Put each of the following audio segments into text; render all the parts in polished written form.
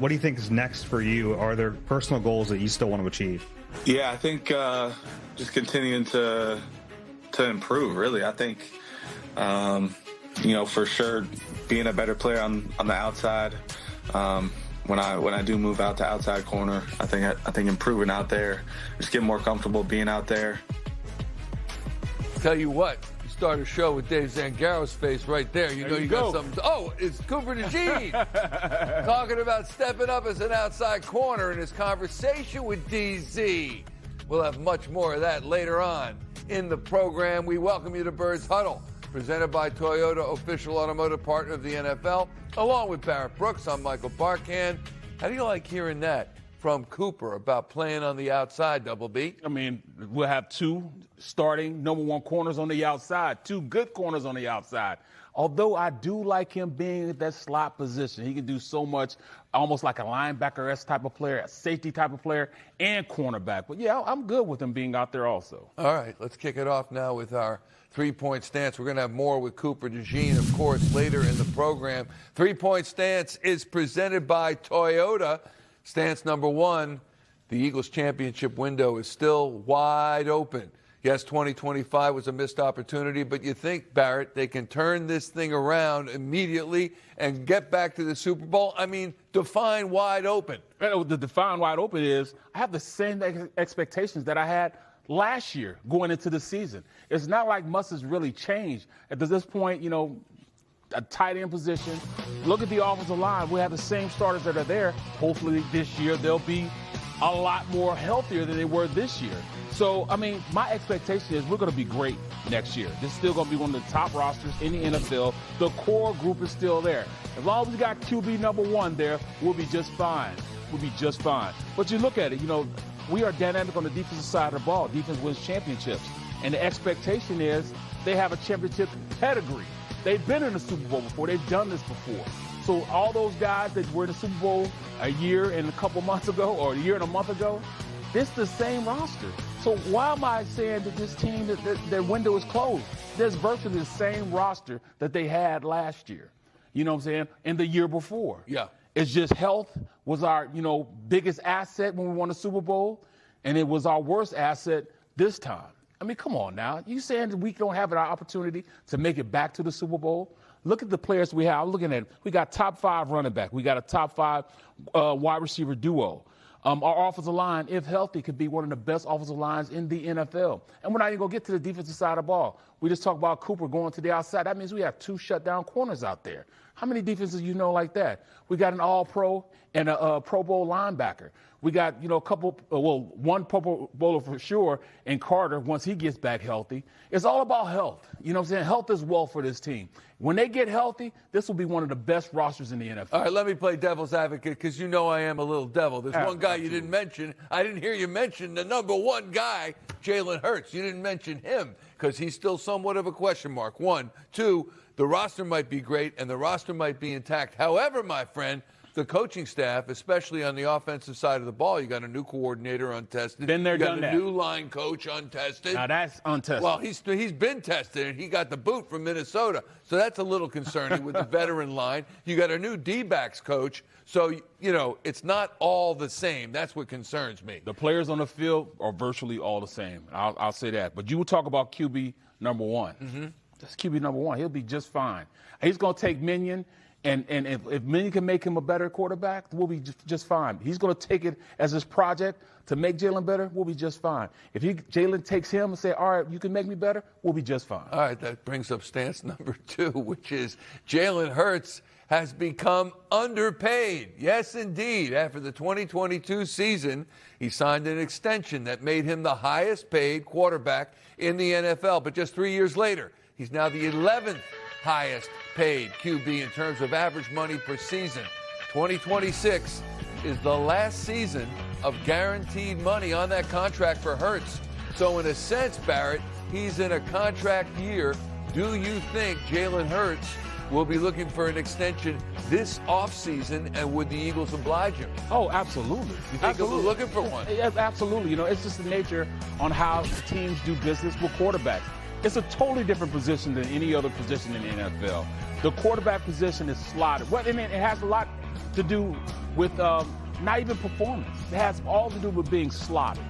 What do you think is next for you? Are there personal goals that you still want to achieve? Yeah, I think just continuing to improve, really. I think, for sure, being a better player on the outside. When I do move out to outside corner, I think improving out there, just getting more comfortable being out there. Tell you what, you start a show with Dave Zangaro's face right there. You know you got something. Oh, it's Cooper DeJean talking about stepping up as an outside corner in his conversation with DZ. We'll have much more of that later on in the program. We welcome you to Birds Huddle, presented by Toyota, official automotive partner of the NFL. Along with Barrett Brooks, I'm Michael Barkan. How do you like hearing that from Cooper about playing on the outside, Double B? I mean, we'll have two starting number one corners on the outside, two good corners on the outside. Although I do like him being at that slot position. He can do so much, almost like a linebacker-esque type of player, a safety type of player, and cornerback. But, yeah, I'm good with him being out there also. All right, let's kick it off now with our three-point stance. We're going to have more with Cooper DeJean, of course, later in the program. Three-point stance is presented by Toyota. Stance number one, the Eagles championship window is still wide open. Yes, 2025 was a missed opportunity, but you think, Barrett, they can turn this thing around immediately and get back to the Super Bowl? I mean, define wide open. The define wide open is I have the same expectations that I had last year going into the season. It's not like much has really changed. At this point, a tight end position. Look at the offensive line. We have the same starters that are there. Hopefully this year they'll be a lot more healthier than they were this year. So, I mean, my expectation is we're going to be great next year. This is still going to be one of the top rosters in the NFL. The core group is still there. As long as we got QB number one there, we'll be just fine. We'll be just fine. But you look at it, we are dynamic on the defensive side of the ball. Defense wins championships. And the expectation is they have a championship pedigree. They've been in the Super Bowl before. They've done this before. So all those guys that were in the Super Bowl a year and a couple months ago or a year and a month ago, this is the same roster. So why am I saying that this team, that their window is closed? There's virtually the same roster that they had last year. You know what I'm saying? And the year before. Yeah. It's just health was our, biggest asset when we won the Super Bowl, and it was our worst asset this time. I mean, come on now. You saying that we don't have an opportunity to make it back to the Super Bowl? Look at the players we have. I'm looking at it. We got top 5 running back. We got a top 5 wide receiver duo. Our offensive line, if healthy, could be one of the best offensive lines in the NFL. And we're not even going to get to the defensive side of the ball. We just talked about Cooper going to the outside. That means we have 2 shutdown corners out there. How many defenses like that? We got an all-pro and a Pro Bowl linebacker. We got, one Pro Bowler for sure, and Carter, once he gets back healthy. It's all about health. You know what I'm saying? Health is wealth for this team. When they get healthy, this will be one of the best rosters in the NFL. All right, let me play devil's advocate because I am a little devil. There's one guy you didn't mention. I didn't hear you mention the number one guy, Jalen Hurts. You didn't mention him because he's still somewhat of a question mark. 1, 2, the roster might be great and the roster might be intact. However, my friend, the coaching staff, especially on the offensive side of the ball, you got a new coordinator untested. Been there, done that. You got a new line coach untested. Now that's untested. Well, he's been tested, and he got the boot from Minnesota. So that's a little concerning with the veteran line. You got a new D-backs coach. So, it's not all the same. That's what concerns me. The players on the field are virtually all the same. I'll say that. But you will talk about QB number one. Mm-hmm. That's QB number one. He'll be just fine. He's going to take Minion. And if Minion can make him a better quarterback, we'll be just fine. He's going to take it as his project to make Jalen better, we'll be just fine. If Jalen takes him and say, all right, you can make me better, we'll be just fine. All right, that brings up stance number 2, which is Jalen Hurts has become underpaid. Yes, indeed. After the 2022 season, he signed an extension that made him the highest paid quarterback in the NFL. But just 3 years later, he's now the 11th highest paid QB in terms of average money per season. 2026 is the last season of guaranteed money on that contract for Hurts. So in a sense, Barrett, he's in a contract year. Do you think Jalen Hurts will be looking for an extension this offseason, and would the Eagles oblige him? Oh, absolutely. You think he'll be looking for one? Absolutely. It's just the nature on how teams do business with quarterbacks. It's a totally different position than any other position in the NFL. The quarterback position is slotted. Well, it has a lot to do with not even performance. It has all to do with being slotted.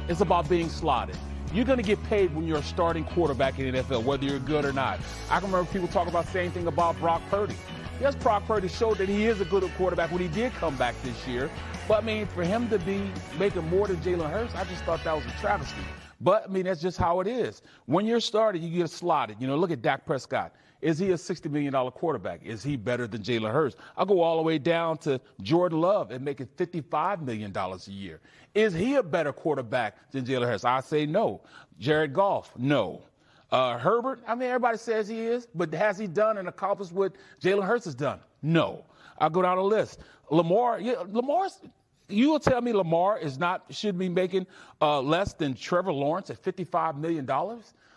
It's about being slotted. You're going to get paid when you're a starting quarterback in the NFL, whether you're good or not. I can remember people talk about the same thing about Brock Purdy. Yes, Brock Purdy showed that he is a good quarterback when he did come back this year. But, I mean, for him to be making more than Jalen Hurts, I just thought that was a travesty. But, I mean, that's just how it is. When you're starting, you get slotted. You know, look at Dak Prescott. Is he a $60 million quarterback? Is he better than Jalen Hurts? I'll go all the way down to Jordan Love and making $55 million a year. Is he a better quarterback than Jalen Hurts? I say no. Jared Goff, no. Herbert, I mean, everybody says he is, but has he done and accomplished what Jalen Hurts has done? No. I'll go down the list. Lamar, you will tell me Lamar should be making less than Trevor Lawrence at $55 million?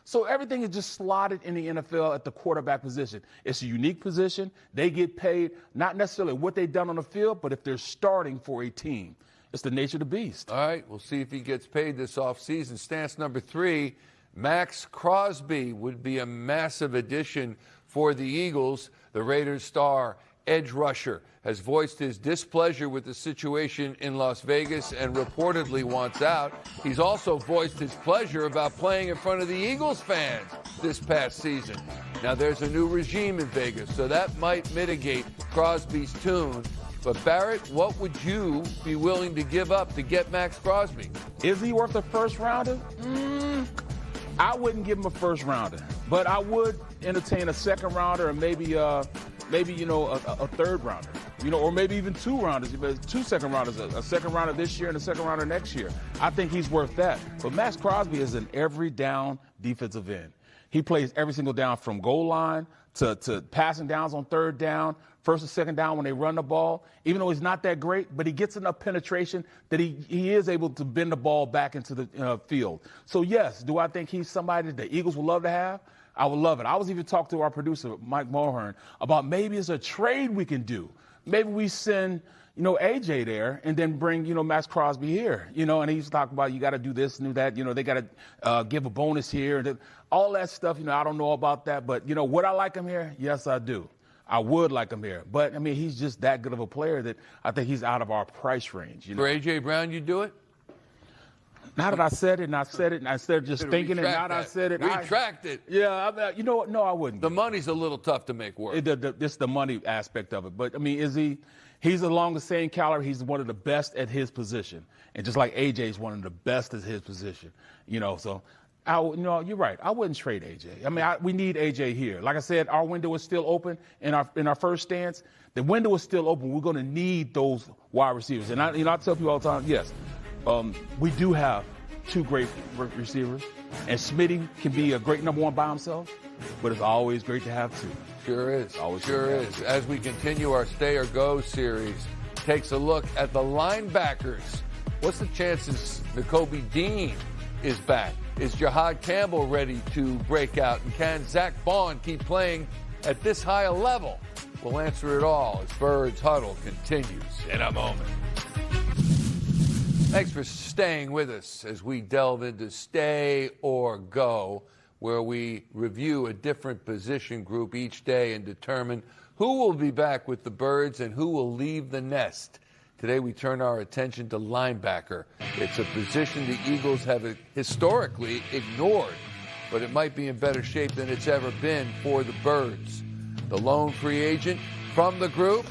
So everything is just slotted in the NFL at the quarterback position. It's a unique position. They get paid not necessarily what they've done on the field, but if they're starting for a team. It's the nature of the beast. All right, we'll see if he gets paid this offseason. Stance number 3, Maxx Crosby would be a massive addition for the Eagles. The Raiders star edge rusher has voiced his displeasure with the situation in Las Vegas and reportedly wants out. He's also voiced his pleasure about playing in front of the Eagles fans this past season. Now, there's a new regime in Vegas, so that might mitigate Crosby's tune. But, Barrett, what would you be willing to give up to get Maxx Crosby? Is he worth a first-rounder? I wouldn't give him a first-rounder, but I would entertain a second-rounder and maybe a third-rounder, or maybe even 2 rounders, 2 second-rounders, a second-rounder this year and a second-rounder next year. I think he's worth that. But Maxx Crosby is an every-down defensive end. He plays every single down from goal line to passing downs on third down, first and second down when they run the ball. Even though he's not that great, but he gets enough penetration that he is able to bend the ball back into the field. So, yes, do I think he's somebody that the Eagles would love to have? I would love it. I was even talking to our producer, Mike Mulhern, about maybe it's a trade we can do. Maybe we send, AJ there and then bring, Maxx Crosby here, and he's talking about you got to do this and do that. They got to give a bonus here. And all that stuff, I don't know about that. But, would I like him here? Yes, I do. I would like him here. But, I mean, he's just that good of a player that I think he's out of our price range. For A.J. Brown, you do it? Now that I said it, and instead of just thinking it, now that I said it. Retract it. Yeah, you know what? No, I wouldn't. The money's a little tough to make work. It's the money aspect of it. But, I mean, he's along the same caliber. He's one of the best at his position. And just like A.J.'s one of the best at his position. So, you're right. I wouldn't trade A.J. I mean, we need A.J. here. Like I said, our window is still open in our first stance. The window is still open. We're going to need those wide receivers. And I tell people all the time, yes, we do have 2 great receivers. And Smitty can be a great number 1 by himself, but it's always great to have 2. Sure is. Sure is. As we continue our Stay or Go series, takes a look at the linebackers. What's the chances Nakobe Dean is back? Is Jahad Campbell ready to break out? And can Zach Bond keep playing at this high a level? We'll answer it all as Birds Huddle continues in a moment. Thanks for staying with us as we delve into Stay or Go, where we review a different position group each day and determine who will be back with the Birds and who will leave the nest. Today we turn our attention to linebacker. It's a position the Eagles have historically ignored, but it might be in better shape than it's ever been for the Birds. The lone free agent from the group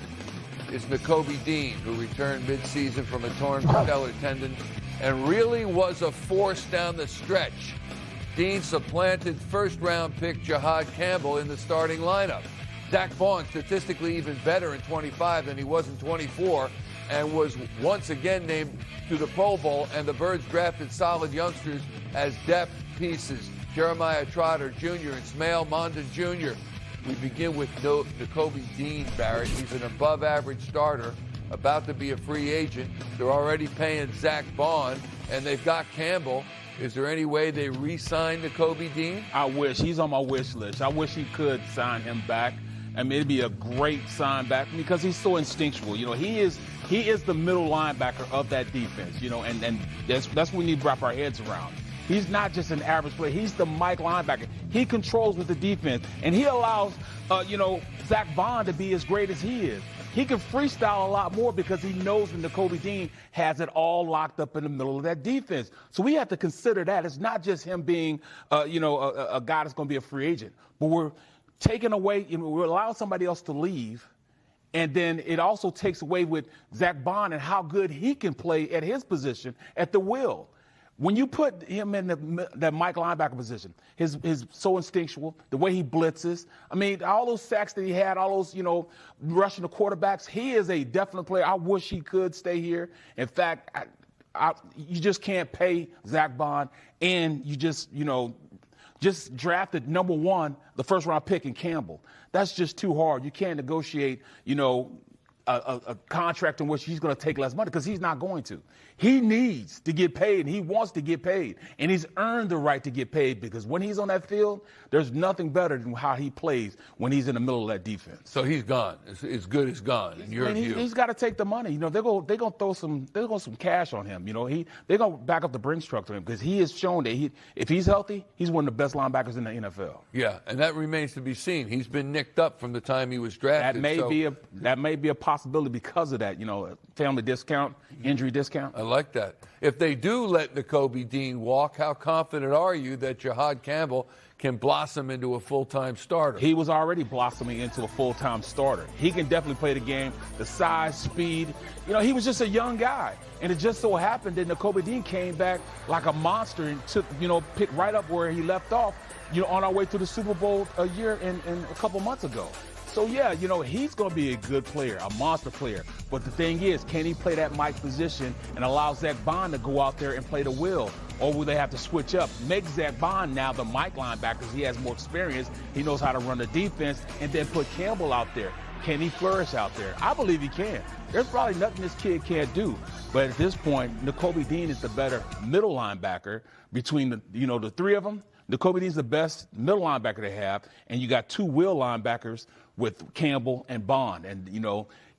is Nakobe Dean, who returned midseason from a torn patellar tendon and really was a force down the stretch. Dean supplanted first-round pick Jahad Campbell in the starting lineup. Zach Bond, statistically even better in 25 than he was in 24, and was once again named to the Pro Bowl, and the Birds drafted solid youngsters as depth pieces. Jeremiah Trotter Jr. and Smail Mondon Jr. We begin with Nakobe Dean, Barrett. He's an above-average starter, about to be a free agent. They're already paying Zach Bond, and they've got Campbell. Is there any way they re-sign Nakobe Dean? I wish. He's on my wish list. I wish he could sign him back. I mean, it'd be a great sign back because he's so instinctual. He is the middle linebacker of that defense, and that's what we need to wrap our heads around. He's not just an average player. He's the Mike linebacker. He controls with the defense, and he allows, Zach Bond to be as great as he is. he can freestyle a lot more because he knows that Nakobe Dean has it all locked up in the middle of that defense. So we have to consider that. It's not just him being, a guy that's going to be a free agent, but we're taking away, we're allowing somebody else to leave. And then it also takes away with Zach Bond and how good he can play at his position at the will. When you put him in that Mike linebacker position, his so instinctual, the way he blitzes, I mean, all those sacks that he had, all those, rushing the quarterbacks, he is a definite player. I wish he could stay here. In fact, you just can't pay Zach Bond, and you just drafted number 1, the first-round pick in Campbell. That's just too hard. You can't negotiate, a contract in which he's going to take less money because he's not going to. He needs to get paid, and he wants to get paid, and he's earned the right to get paid because when he's on that field, there's nothing better than how he plays when he's in the middle of that defense. So he's gone. As good as gone in your view. He's got to take the money. They're going to throw some cash on him. They're going to back up the Brinks truck to him because he has shown that if he's healthy, he's one of the best linebackers in the NFL. Yeah, and that remains to be seen. He's been nicked up from the time he was drafted. That may be a possibility because of that, family discount, injury discount. I like that. If they do let Nakobe Dean walk, how confident are you that Jahad Campbell can blossom into a full-time starter? He was already blossoming into a full-time starter. He can definitely play the game, the size, speed. He was just a young guy. And it just so happened that Nakobe Dean came back like a monster and took, picked right up where he left off, on our way to the Super Bowl a year and a couple months ago. So, yeah, he's going to be a good player, a monster player. But the thing is, can he play that Mike position and allow Zach Bond to go out there and play the will? Or will they have to switch up? Make Zach Bond now the Mike linebacker. He has more experience. He knows how to run the defense. And then put Campbell out there. Can he flourish out there? I believe he can. There's probably nothing this kid can't do. But at this point, Nakobe Dean is the better middle linebacker between the three of them. Nakobe Dean's the best middle linebacker they have, and you got 2 will linebackers with Campbell and Bond. And,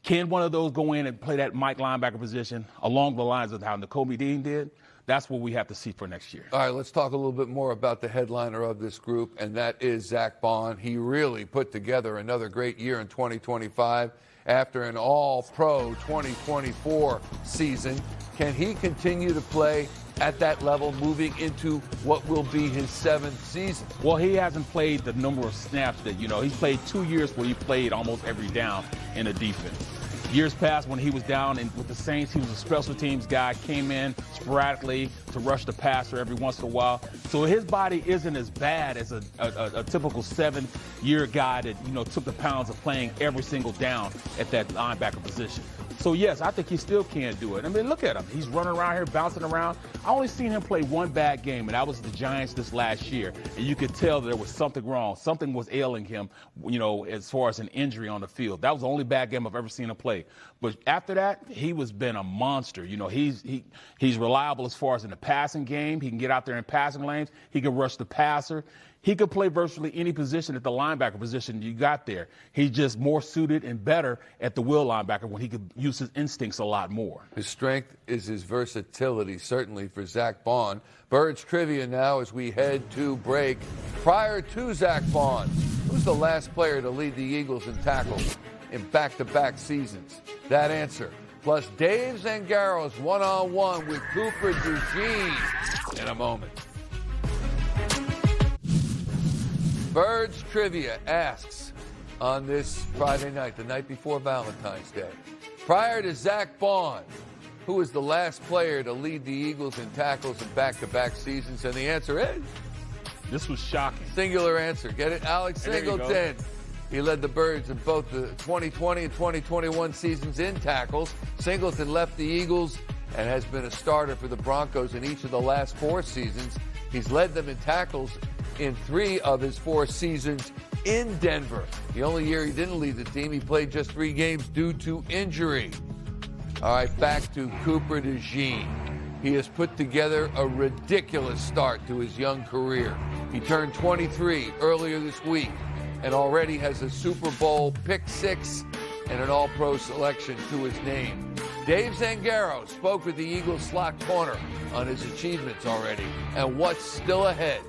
can one of those go in and play that Mike linebacker position along the lines of how Nakobe Dean did? That's what we have to see for next year. All right, let's talk a little bit more about the headliner of this group, and that is Zach Bond. He really put together another great year in 2025 after an all-pro 2024 season. Can he continue to play at that level moving into what will be his 7th season? Well, he hasn't played the number of snaps that, he's played 2 years where he played almost every down in the defense. Years past when he was down with the Saints, he was a special teams guy, came in sporadically to rush the passer every once in a while. So his body isn't as bad as a typical 7-year guy that, took the pounds of playing every single down at that linebacker position. So, yes, I think he still can do it. I mean, look at him. He's running around here, bouncing around. I only seen him play one bad game, and that was the Giants this last year. And you could tell there was something wrong. Something was ailing him, as far as an injury on the field. That was the only bad game I've ever seen him play. But after that, he was been a monster. He's reliable as far as in the passing game. He can get out there in passing lanes. He can rush the passer. He could play virtually any position at the linebacker position you got there. He's just more suited and better at the will linebacker when he could use his instincts a lot more. His strength is his versatility, certainly for Zach Bond. Birds trivia now as we head to break. Prior to Zach Bond, who's the last player to lead the Eagles in tackles in back-to-back seasons? That answer, plus Dave Zangaro's one-on-one with Cooper DeJean in a moment. Birds Trivia asks on this Friday night, the night before Valentine's Day, prior to Zach Bond, who was the last player to lead the Eagles in tackles in back-to-back seasons? And the answer is? This was shocking. Singular answer. Get it? Alex Singleton. He led the Birds in both the 2020 and 2021 seasons in tackles. Singleton left the Eagles and has been a starter for the Broncos in each of the last 4 seasons. He's led them in tackles in 3 of his 4 seasons in Denver. The only year he didn't lead the team, he played just 3 games due to injury. All right, back to Cooper DeJean. He has put together a ridiculous start to his young career. He turned 23 earlier this week and already has a Super Bowl pick 6 and an All-Pro selection to his name. Dave Zangaro spoke with the Eagles slot corner on his achievements already and what's still ahead.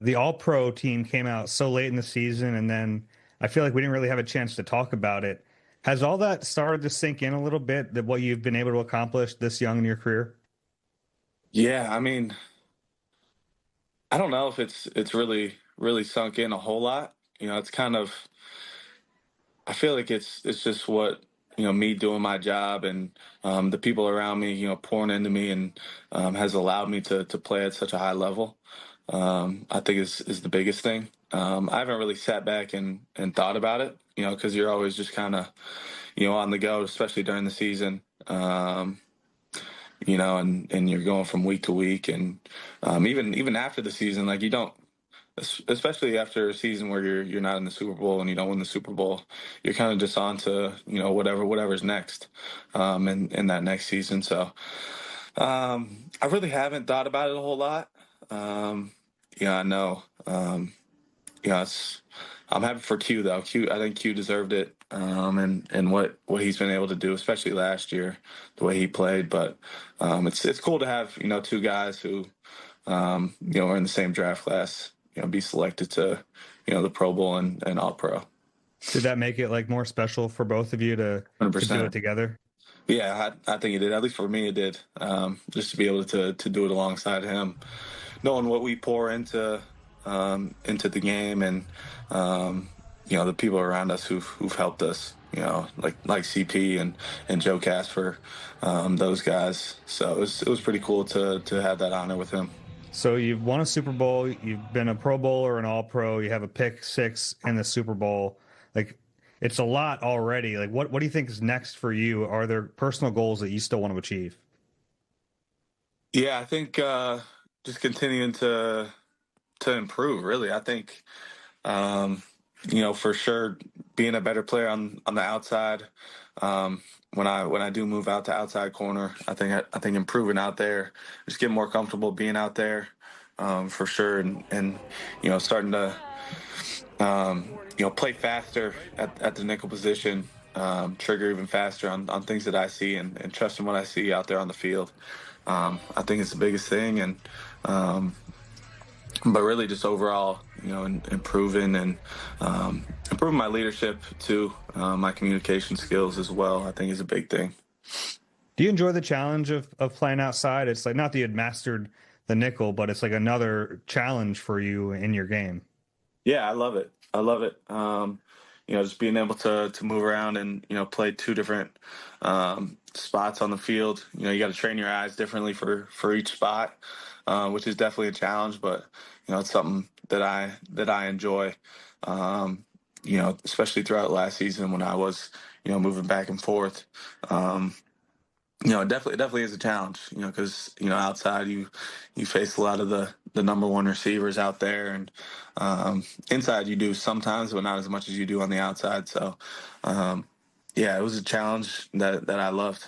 The All-Pro team came out so late in the season, and then I feel like we didn't really have a chance to talk about it. Has all that started to sink in a little bit, that what you've been able to accomplish this young in your career? Yeah, I mean, I don't know if it's really sunk in a whole lot. It's kind of, I feel like it's just what me doing my job and the people around me pouring into me and has allowed me to play at such a high level. I think is the biggest thing. I haven't really sat back and thought about it, because you're always just kind of on the go, especially during the season. And you're going from week to week, and even after the season, like you don't, especially after a season where you're not in the Super Bowl and you don't win the Super Bowl, you're kind of just on to whatever's next, in that next season. So I really haven't thought about it a whole lot. I know. I'm happy for Q though. I think Q deserved it, and what he's been able to do, especially last year, the way he played. But it's cool to have two guys who are in the same draft class, be selected to the Pro Bowl and All Pro. Did that make it like more special for both of you to do it together? Yeah, I think it did. At least for me, it did. Just to be able to do it alongside him, knowing what we pour into the game, and the people around us who've helped us, like CP and Joe Casper, those guys. So it was pretty cool to have that honor with him. So you've won a Super Bowl, you've been a Pro Bowler, an All Pro, you have a pick 6 in the Super Bowl. Like, it's a lot already. Like, what do you think is next for you? Are there personal goals that you still want to achieve? Yeah, I think just continuing to improve. Really, I think for sure being a better player on the outside. When I do move out to outside corner, I think improving out there, just getting more comfortable being out there, for sure, and starting to play faster at the nickel position, trigger even faster on things that I see, and trusting what I see out there on the field. I think it's the biggest thing, and but really just overall, improving and improving my leadership too, my communication skills as well, I think is a big thing. Do you enjoy the challenge of playing outside? It's like, not that you had mastered the nickel, but it's like another challenge for you in your game. Yeah, I love it. Just being able to move around and, play two different spots on the field. You got to train your eyes differently for each spot, which is definitely a challenge, but, it's something that I enjoy, especially throughout last season when I was, moving back and forth. It definitely is a challenge, because, outside you face a lot of the number one receivers out there, and inside you do sometimes, but not as much as you do on the outside. So, it was a challenge that I loved.